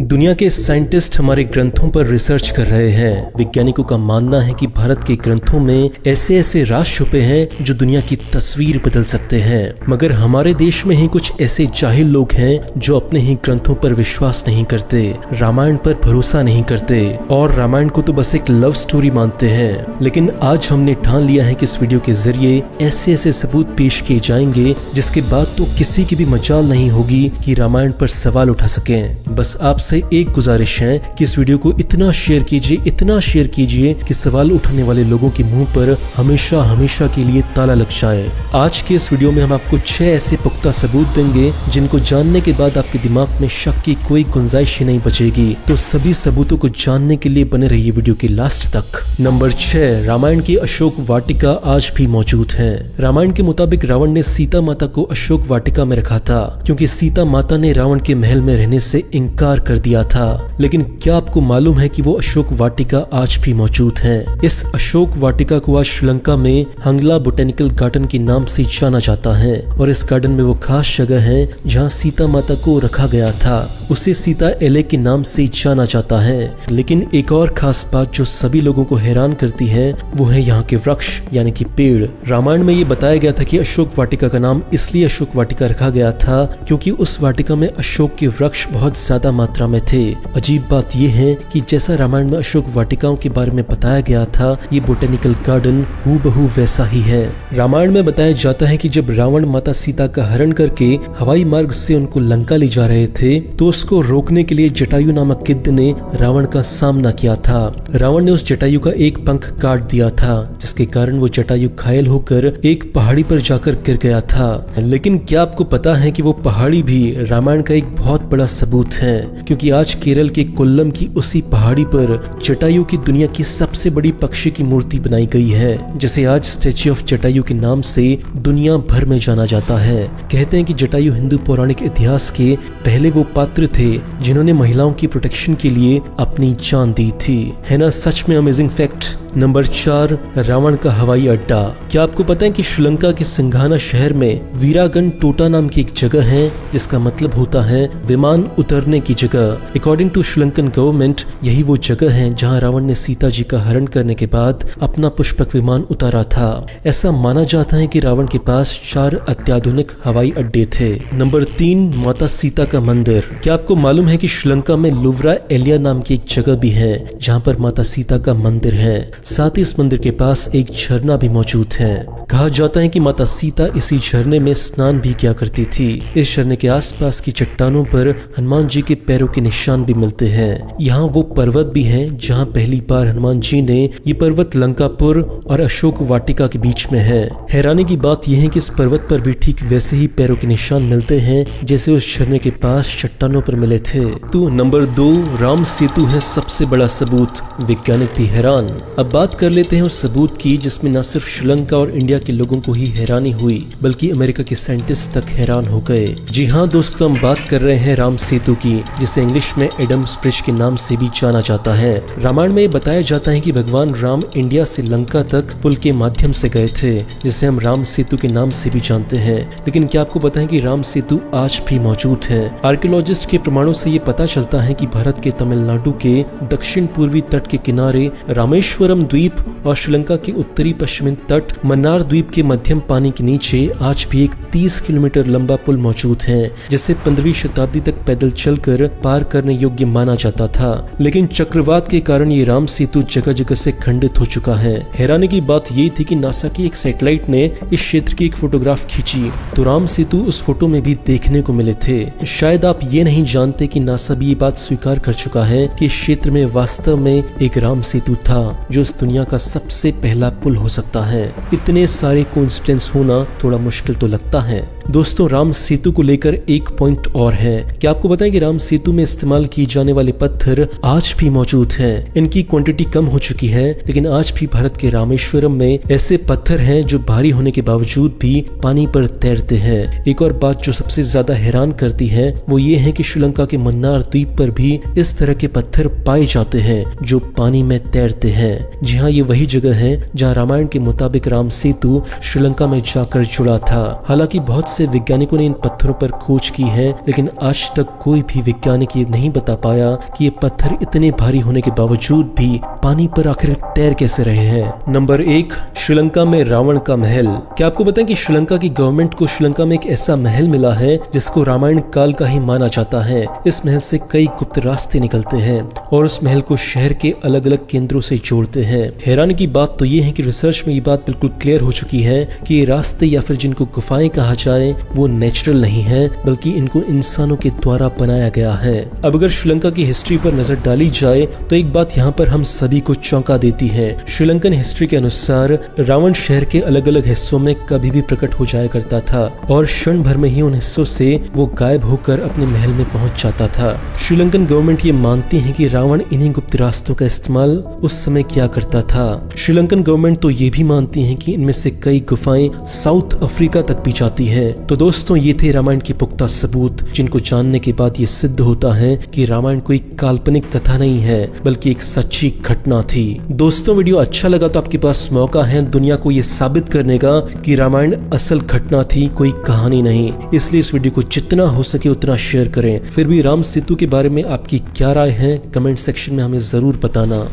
दुनिया के साइंटिस्ट हमारे ग्रंथों पर रिसर्च कर रहे हैं। वैज्ञानिकों का मानना है कि भारत के ग्रंथों में ऐसे ऐसे राज छुपे हैं जो दुनिया की तस्वीर बदल सकते हैं। मगर हमारे देश में ही कुछ ऐसे जाहिल लोग हैं जो अपने ही ग्रंथों पर विश्वास नहीं करते, रामायण पर भरोसा नहीं करते और रामायण को तो बस एक लव स्टोरी मानते हैं। लेकिन आज हमने ठान लिया है कि इस वीडियो के जरिए ऐसे ऐसे सबूत पेश किए जाएंगे जिसके बाद तो किसी की भी मजाल नहीं होगी कि रामायण पर सवाल उठा सकें। बस आपसे एक गुजारिश है कि इस वीडियो को इतना शेयर कीजिए कि सवाल उठाने वाले लोगों के मुंह पर हमेशा हमेशा के लिए ताला लग जाए। आज के इस वीडियो में हम आपको 6 ऐसे पुख्ता सबूत देंगे जिनको जानने के बाद आपके दिमाग में शक की कोई गुंजाइश ही नहीं बचेगी। तो सभी सबूतों को जानने के लिए बने रहिए वीडियो के लास्ट तक। नंबर 6, रामायण की अशोक वाटिका आज भी मौजूद है। रामायण के मुताबिक रावण ने सीता माता को अशोक वाटिका में रखा था क्योंकि सीता माता ने रावण के महल में रहने से इनकार कर दिया था। लेकिन क्या आपको मालूम है कि वो अशोक वाटिका आज भी मौजूद है? इस अशोक वाटिका को आज श्रीलंका में हंगला बोटेनिकल गार्डन के नाम से जाना जाता है और इस गार्डन में वो खास जगह है जहाँ सीता माता को रखा गया था। उसे सीता एले के नाम से जाना जाता है। लेकिन एक और खास बात जो सभी लोगों को हैरान करती है वो है यहाँ के वृक्ष यानी कि पेड़। रामायण में ये बताया गया था कि अशोक वाटिका का नाम इसलिए अशोक वाटिका रखा गया था क्योंकि उस वाटिका में अशोक के वृक्ष बहुत ज्यादा मात्रा में थे। अजीब बात यह है कि जैसा रामायण में अशोक वाटिकाओं के बारे में बताया गया था, ये बोटेनिकल गार्डन हूबहू वैसा ही है। रामायण में बताया जाता है कि जब रावण माता सीता का हरण करके हवाई मार्ग से उनको लंका ले जा रहे थे तो उसको रोकने के लिए जटायु नामक गिद्ध ने रावण का सामना किया था। रावण ने उस जटायु का एक पंख काट दिया था जिसके कारण वो जटायु घायल होकर एक पहाड़ी पर जाकर गिर गया था। लेकिन क्या आपको पता है कि वो पहाड़ी भी रामायण का एक बहुत बड़ा सबूत है क्योंकि आज केरल के कोल्लम की उसी पहाड़ी पर जटायु की दुनिया की सबसे बड़ी पक्षी की मूर्ति बनाई गई है जिसे आज स्टैच्यू ऑफ जटायु के नाम से दुनिया भर में जाना जाता है। कहते हैं कि जटायु हिंदू पौराणिक इतिहास के पहले वो पात्र थे जिन्होंने महिलाओं की प्रोटेक्शन के लिए अपनी जान दी थी। है ना सच में अमेजिंग फैक्ट। नंबर 4, रावण का हवाई अड्डा। क्या आपको पता है कि श्रीलंका के सिंघाना शहर में वीरागन टोटा नाम की एक जगह है जिसका मतलब होता है विमान उतरने की जगह। अकॉर्डिंग टू श्रीलंकन गवर्नमेंट यही वो जगह है जहां रावण ने सीता जी का हरण करने के बाद अपना पुष्पक विमान उतारा था। ऐसा माना जाता है कि रावण के पास 4 अत्याधुनिक हवाई अड्डे थे। नंबर 3, माता सीता का मंदिर। क्या आपको मालूम है कि श्रीलंका में लुवरा एलिया नाम की एक जगह भी है जहाँ पर माता सीता का मंदिर है। साथ ही इस मंदिर के पास एक झरना भी मौजूद है। कहा जाता है कि माता सीता इसी झरने में स्नान भी किया करती थी। इस झरने के आसपास की चट्टानों पर हनुमान जी के पैरों के निशान भी मिलते हैं। यहाँ वो पर्वत भी है जहाँ पहली बार हनुमान जी ने ये पर्वत लंकापुर और अशोक वाटिका के बीच में है। हैरानी की बात यह है कि इस पर्वत पर भी ठीक वैसे ही पैरों के निशान मिलते हैं जैसे उस झरने के पास चट्टानों पर मिले थे। तो नंबर 2, राम सेतु है सबसे बड़ा सबूत। वैज्ञानिक भी हैरान। अब बात कर लेते हैं उस सबूत की जिसमें न सिर्फ श्रीलंका और इंडिया के लोगों को ही हैरानी हुई बल्कि अमेरिका के साइंटिस्ट तक हैरान हो गए। जी हाँ दोस्तों, हम बात कर रहे हैं राम सेतु की जिसे इंग्लिश में एडम्स ब्रिज के नाम से भी जाना जाता है। रामायण में बताया जाता है कि भगवान राम इंडिया से लंका तक पुल के माध्यम से गए थे जिसे हम राम सेतु के नाम से भी जानते हैं। लेकिन क्या आपको पता है कि राम सेतु आज भी मौजूद है? आर्कियोलॉजिस्ट के प्रमाणों से ये पता चलता है कि भारत के तमिलनाडु के दक्षिण पूर्वी तट के किनारे रामेश्वरम द्वीप और श्रीलंका के उत्तरी पश्चिमी तट मन्नार द्वीप के मध्यम पानी के नीचे आज भी एक 30 किलोमीटर लंबा पुल मौजूद है जिसे 15वीं शताब्दी तक पैदल चलकर पार करने योग्य माना जाता था। लेकिन चक्रवात के कारण ये राम सेतु जगह जगह से खंडित हो चुका है। हैरानी की बात ये थी कि नासा की एक सैटेलाइट ने इस क्षेत्र की एक फोटोग्राफ खींची तो राम सेतु उस फोटो में भी देखने को मिले थे। शायद आप ये नहीं जानते कि नासा भी ये बात स्वीकार कर चुका है कि इस क्षेत्र में वास्तव में एक राम सेतु था जो इस दुनिया का सबसे पहला पुल हो सकता है। इतने सारे कोइंसिडेंस होना थोड़ा मुश्किल तो लगता है। दोस्तों, राम सेतु को लेकर एक पॉइंट और है। क्या आपको बताएं कि राम सेतु में इस्तेमाल किए जाने वाले पत्थर आज भी मौजूद हैं। इनकी क्वांटिटी कम हो चुकी है लेकिन आज भी भारत के रामेश्वरम में ऐसे पत्थर हैं जो भारी होने के बावजूद भी पानी पर तैरते हैं। एक और बात जो सबसे ज्यादा हैरान करती है वो ये है कि श्रीलंका के मन्नार द्वीप पर भी इस तरह के पत्थर पाए जाते हैं जो पानी में तैरते हैं। जी हाँ, ये वही जगह है जहाँ रामायण के मुताबिक राम सेतु श्रीलंका में जाकर जुड़ा था। हालांकि बहुत से वैज्ञानिकों ने इन पत्थरों पर खोज की है, लेकिन आज तक कोई भी वैज्ञानिक ये नहीं बता पाया कि ये पत्थर इतने भारी होने के बावजूद भी पानी पर आखिर तैर कैसे रहे हैं। नंबर 1, श्रीलंका में रावण का महल। क्या आपको बताएं कि श्रीलंका की गवर्नमेंट को श्रीलंका में एक ऐसा महल मिला है जिसको रामायण काल का ही माना जाता है। इस महल से कई गुप्त रास्ते निकलते हैं और उस महल को शहर के अलग अलग केंद्रों से जोड़ते हैं। हैरानी की बात तो ये है कि रिसर्च में ये बात बिल्कुल क्लियर हो चुकी है कि ये रास्ते या फिर जिनको गुफाएं कहा जाए वो नेचुरल नहीं है, बल्कि इनको इंसानों के द्वारा बनाया गया है। अब अगर श्रीलंका की हिस्ट्री पर नजर डाली जाए तो एक बात यहाँ पर हम सभी को चौंका देती है। श्रीलंकन हिस्ट्री के अनुसार रावण शहर के अलग अलग हिस्सों में कभी भी प्रकट हो जाया करता था और क्षण भर में ही उन हिस्सों से वो गायब होकर अपने महल में पहुंच जाता था। श्रीलंकन गवर्नमेंट ये मानती है कि रावण इन्हीं गुप्त रास्तों का इस्तेमाल उस समय किया करता था। श्रीलंकन गवर्नमेंट तो ये भी मानती है कि इनमें से कई गुफाएं साउथ अफ्रीका तक भी जाती हैं। तो दोस्तों, ये थे रामायण के पुख्ता सबूत, जिनको जानने के बाद ये सिद्ध होता है कि रामायण कोई काल्पनिक कथा नहीं है, बल्कि एक सच्ची घटना थी। दोस्तों, वीडियो अच्छा लगा तो आपके पास मौका है दुनिया को ये साबित करने का कि रामायण असल घटना थी, कोई कहानी नहीं। इसलिए इस वीडियो को जितना हो सके उतना शेयर करें। फिर भी राम सेतु के बारे में आपकी क्या राय है, कमेंट सेक्शन में हमें जरूर बताना।